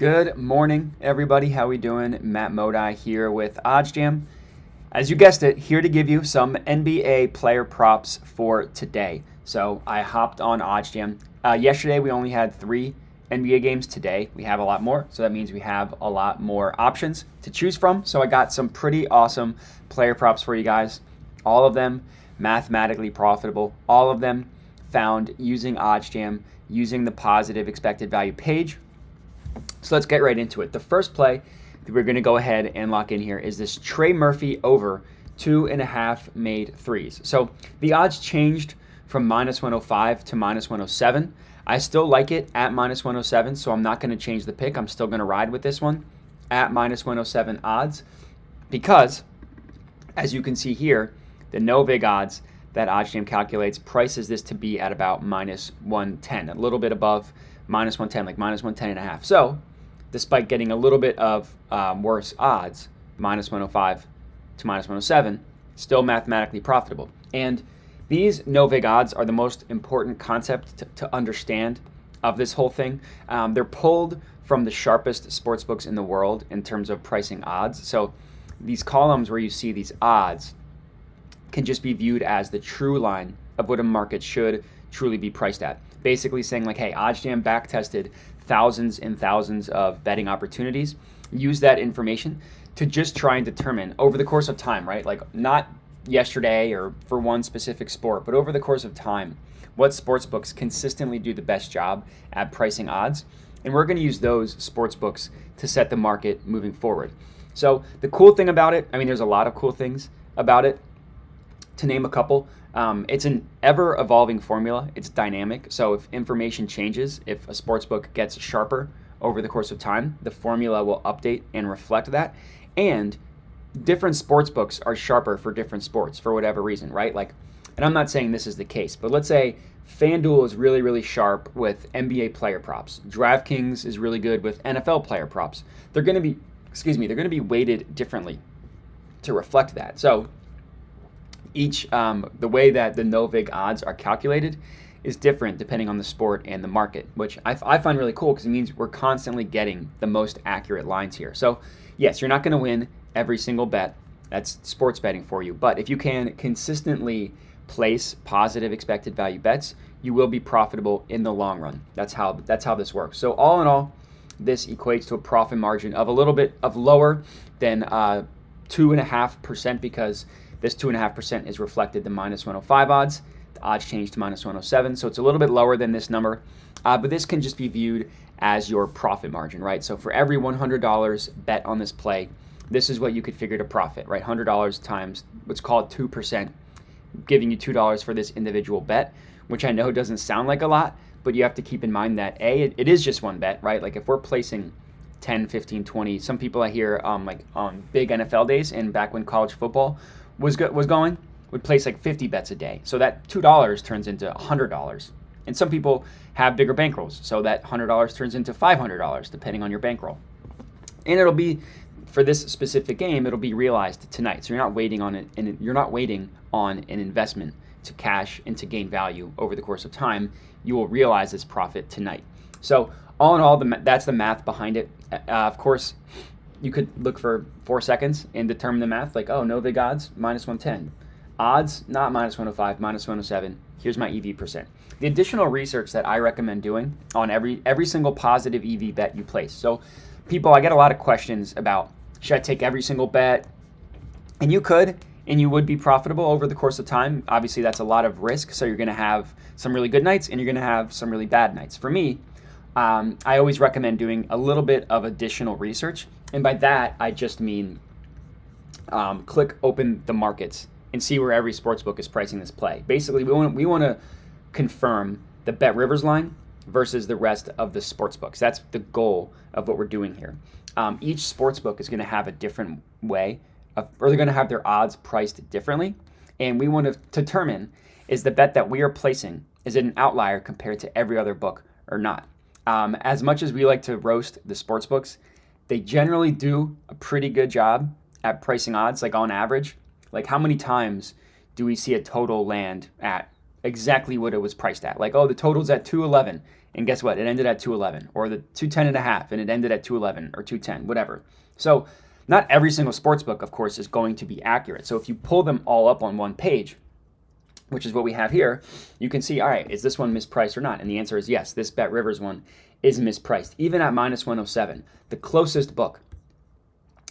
Good morning, everybody. How we doing? Matt Modi here with OddsJam. As you guessed it, here to give you some NBA player props for today. So I hopped on OddsJam. Yesterday we only had 3 NBA games. Today we have a lot more, so that means we have a lot more options to choose from. So I got some pretty awesome player props for you guys. All of them mathematically profitable. All of them found using OddsJam, using the positive expected value page. So let's get right into it. The first play that we're going to go ahead and lock in here is this Trey Murphy over 2.5 made threes. So the odds changed from minus 105 to minus 107. I still like it at minus 107, so I'm not going to change the pick. I'm still going to ride with this one at minus 107 odds because, as you can see here, the no vig odds that OddsJam calculates prices this to be at about minus 110, a little bit above minus 110, like minus 110.5. So, despite getting a little bit of worse odds, minus 105 to minus 107, still mathematically profitable. And these no vig odds are the most important concept to understand of this whole thing. They're pulled from the sharpest sportsbooks in the world in terms of pricing odds. So, these columns where you see these odds can just be viewed as the true line of what a market should truly be priced at. Basically saying like, hey, OddsJam backtested thousands and thousands of betting opportunities. Use that information to just try and determine over the course of time, right? Like not yesterday or for one specific sport, but over the course of time, what sportsbooks consistently do the best job at pricing odds. And we're going to use those sportsbooks to set the market moving forward. So the cool thing about it, I mean, there's a lot of cool things about it. To name a couple, it's an ever-evolving formula. It's dynamic. So if information changes, if a sportsbook gets sharper over the course of time, the formula will update and reflect that. And different sportsbooks are sharper for different sports for whatever reason, right? Like, and I'm not saying this is the case, but let's say FanDuel is really, really sharp with NBA player props. DraftKings is really good with NFL player props. They're going to be weighted differently to reflect that. So the way that the no vig odds are calculated is different depending on the sport and the market, which I find really cool because it means we're constantly getting the most accurate lines here. So yes, you're not going to win every single bet. That's sports betting for you. But if you can consistently place positive expected value bets, you will be profitable in the long run. That's how this works. So all in all, this equates to a profit margin of a little bit of lower than 2.5% because this 2.5% is reflected the minus 105 odds. The odds changed to minus 107, so it's a little bit lower than this number. But this can just be viewed as your profit margin, right? So for every $100 bet on this play, this is what you could figure to profit, right? $100 times what's called 2%, giving you $2 for this individual bet, which I know doesn't sound like a lot, but you have to keep in mind that it is just one bet, right? Like if we're placing 10, 15, 20, some people I hear like on big NFL days and back when college football was going, would place like 50 bets a day. So that $2 turns into $100. And some people have bigger bankrolls. So that $100 turns into $500 depending on your bankroll. And it'll be, for this specific game, it'll be realized tonight. So you're not waiting on it, and you're not waiting on an investment to cash and to gain value over the course of time. You will realize this profit tonight. So all in all, that's the math behind it. Of course, you could look for 4 seconds and determine the math, like, oh, no vig odds, minus 110. Odds, not minus 105, minus 107. Here's my EV percent. The additional research that I recommend doing on every single positive EV bet you place. So people, I get a lot of questions about, should I take every single bet? And you could, and you would be profitable over the course of time. Obviously, that's a lot of risk. So you're going to have some really good nights and you're going to have some really bad nights. For me, I always recommend doing a little bit of additional research. And by that, I just mean click open the markets and see where every sportsbook is pricing this play. Basically, we want to confirm the Bet Rivers line versus the rest of the sportsbooks. That's the goal of what we're doing here. Each sportsbook is going to have a different way, or they're going to have their odds priced differently. And we want to determine, is the bet that we are placing, is it an outlier compared to every other book or not? As much as we like to roast the sportsbooks, they generally do a pretty good job at pricing odds, like on average. Like how many times do we see a total land at exactly what it was priced at? Like, oh, the total's at 211, And guess what? It ended at 211, or the 210.5, and it ended at 211 or 210, whatever. So not every single sportsbook, of course, is going to be accurate. So if you pull them all up on one page, which is what we have here, you can see, all right, is this one mispriced or not? And the answer is yes, this BetRivers one is mispriced, even at minus 107. The closest book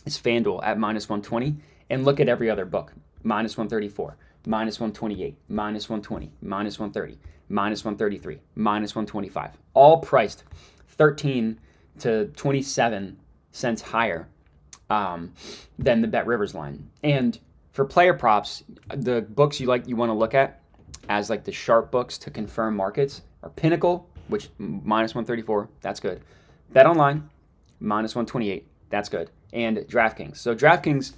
is FanDuel at minus 120, and look at every other book, minus 134, minus 128, minus 120, minus 130, minus 133, minus 125, all priced 13 to 27 cents higher than the BetRivers line. And for player props, the books you want to look at as like the sharp books to confirm markets are Pinnacle, which minus 134, that's good. BetOnline, minus 128, that's good. And DraftKings. So DraftKings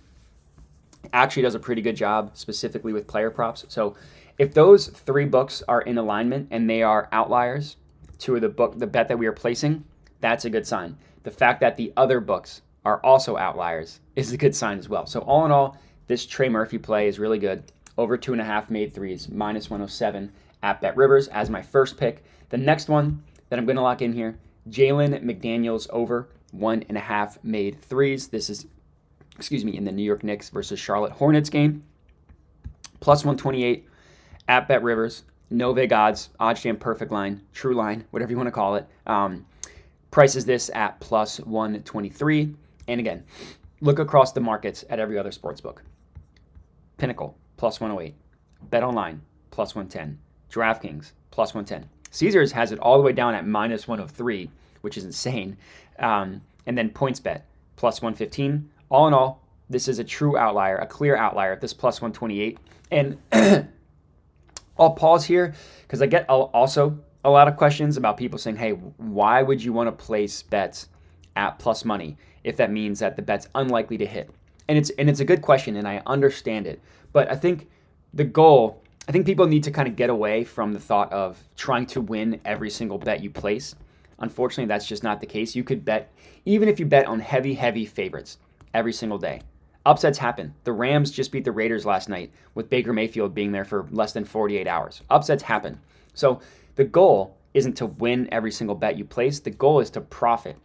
actually does a pretty good job specifically with player props. So if those three books are in alignment and they are outliers to the bet that we are placing, that's a good sign. The fact that the other books are also outliers is a good sign as well. So all in all, this Trey Murphy play is really good. Over 2.5 made threes, minus 107 at BetRivers as my first pick. The next one that I'm going to lock in here, Jalen McDaniels over 1.5 made threes. This is, in the New York Knicks versus Charlotte Hornets game. Plus 128 at BetRivers. No vig odds, OddsJam perfect line, true line, whatever you want to call it. Prices this at plus 123. And again, look across the markets at every other sports book. Pinnacle, plus 108. BetOnline, plus 110. DraftKings, plus 110. Caesars has it all the way down at minus 103, which is insane. And then PointsBet, plus 115. All in all, this is a true outlier, a clear outlier at this plus 128. And I'll pause here because I get also a lot of questions about people saying, hey, why would you want to place bets at plus money if that means that the bet's unlikely to hit? And it's a good question, and I understand it. But I think people need to kind of get away from the thought of trying to win every single bet you place. Unfortunately, that's just not the case. You could bet, even if you bet on heavy favorites every single day. Upsets happen. The Rams just beat the Raiders last night with Baker Mayfield being there for less than 48 hours. Upsets happen. So the goal isn't to win every single bet you place. The goal is to profit.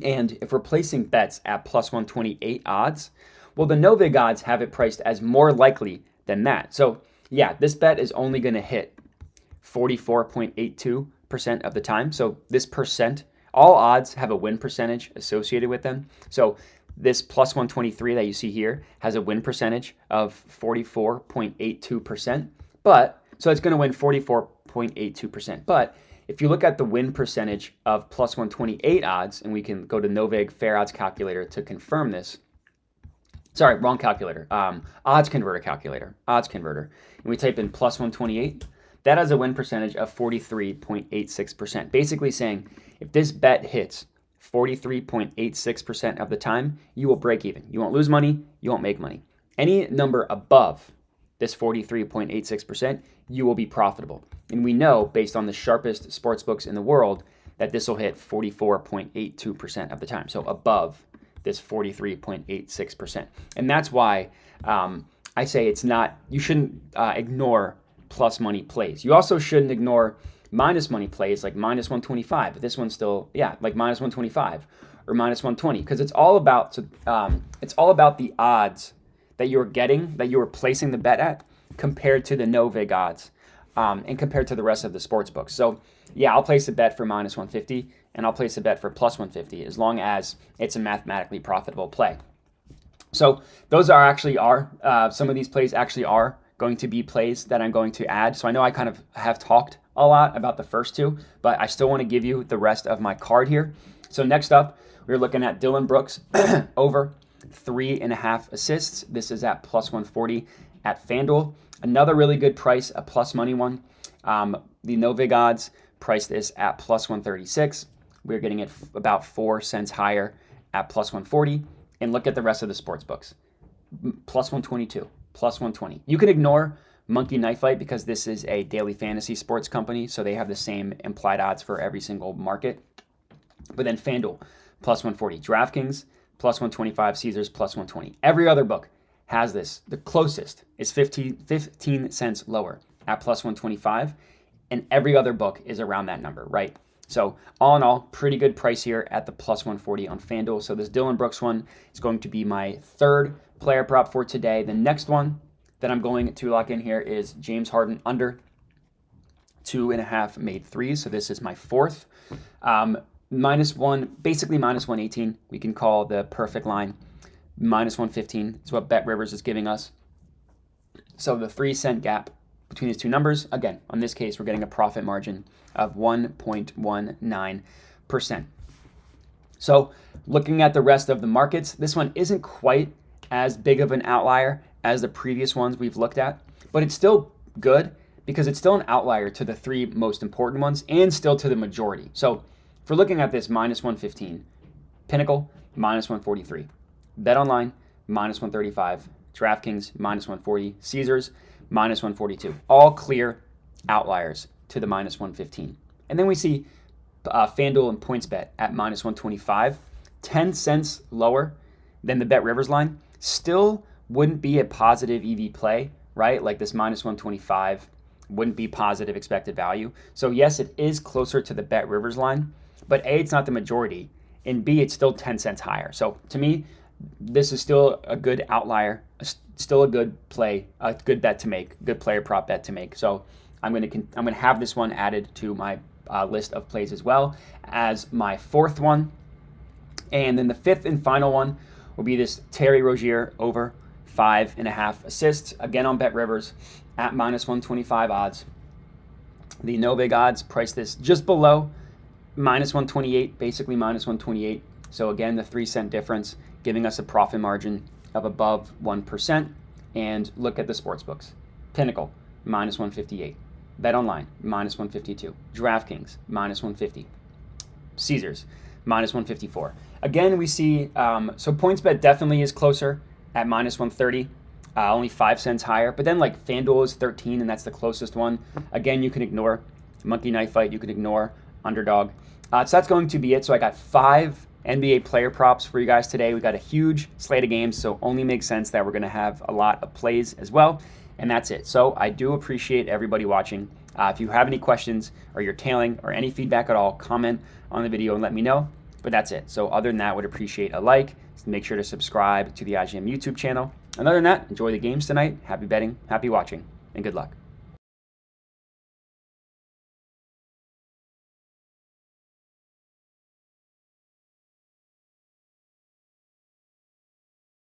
And if we're placing bets at plus 128 odds, well, the no vig odds have it priced as more likely than that. So yeah, this bet is only going to hit 44.82% of the time. So this percent, all odds have a win percentage associated with them. So this plus 123 that you see here has a win percentage of 44.82%. But so it's going to win 44.82%. But if you look at the win percentage of plus 128 odds, and we can go to Novig Fair Odds Calculator to confirm this. Sorry, wrong calculator. Odds Converter calculator. Odds Converter. And we type in plus 128. That has a win percentage of 43.86%. Basically saying if this bet hits 43.86% of the time, you will break even. You won't lose money. You won't make money. Any number above this 43.86%, you will be profitable. And we know, based on the sharpest sports books in the world, that this will hit 44.82% of the time. So above this 43.86%. And that's why I say you shouldn't ignore plus money plays. You also shouldn't ignore minus money plays like minus 125. But this one's still, like minus 125 or minus 120, because it's all about the odds that you're getting, that you were placing the bet at, compared to the no vig odds, and compared to the rest of the sports books. So yeah, I'll place a bet for minus 150, and I'll place a bet for plus 150 as long as it's a mathematically profitable play. So those some of these plays actually are going to be plays that I'm going to add. So I know I kind of have talked a lot about the first two, but I still want to give you the rest of my card here. So next up, we're looking at Dylan Brooks over 3.5 assists. This is at plus 140 at FanDuel. Another really good price, a plus money one. The no vig odds price this at plus 136. We're getting it about 4 cents higher at plus 140. And look at the rest of the sports books. Plus 122, plus 120. You can ignore Monkey Knife Fight because this is a daily fantasy sports company, so they have the same implied odds for every single market. But then FanDuel, plus 140. DraftKings, plus 125. Caesars, plus 120. Every other book has this. The closest is 15 cents lower at plus 125. and every other book is around that number, right? So all in all, pretty good price here at the plus 140 on FanDuel. So this Dylan Brooks one is going to be my third player prop for today. The next one that I'm going to lock in here is James Harden under 2.5 made threes. So this is my fourth. -1, basically -118. We can call the perfect line -115. It's what Bet Rivers is giving us. So the 3-cent gap between these two numbers, again, on this case, we're getting a profit margin of 1.19%. So looking at the rest of the markets, this one isn't quite as big of an outlier as the previous ones we've looked at, but it's still good because it's still an outlier to the three most important ones and still to the majority. So if we're looking at this -115, Pinnacle, -143, BetOnline, -135, DraftKings, -140, Caesars, -142. All clear outliers to the -115. And then we see FanDuel and PointsBet at -125, 10 cents lower than the Bet Rivers line. Still wouldn't be a positive EV play, right? Like this -125 wouldn't be positive expected value. So yes, it is closer to the Bet Rivers line, but A, it's not the majority, and B, it's still 10 cents higher. So to me, this is still a good outlier, still a good play, a good bet to make, good player prop bet to make. So I'm gonna have this one added to my list of plays as well as my fourth one. And then the fifth and final one will be this Terry Rozier over 5.5 assists, again on Bet Rivers at -125 odds. The no big odds price this just below -128, basically -128. So again, the 3-cent difference giving us a profit margin of above 1%. And look at the sports books. Pinnacle, -158. BetOnline, -152. DraftKings, -150. Caesars, -154. Again, we see, so PointsBet definitely is closer at -130, only 5 cents higher. But then like FanDuel is 13, and that's the closest one. Again, you can ignore Monkey Knife Fight, you can ignore Underdog. So that's going to be it. So I got 5 NBA player props for you guys today. We got a huge slate of games, so only makes sense that we're going to have a lot of plays as well. And that's it. So I do appreciate everybody watching. If you have any questions or you're tailing or any feedback at all, comment on the video and let me know. But that's it. So other than that, would appreciate a like. Make sure to subscribe to the OddsJam YouTube channel. And other than that, enjoy the games tonight. Happy betting, happy watching, and good luck.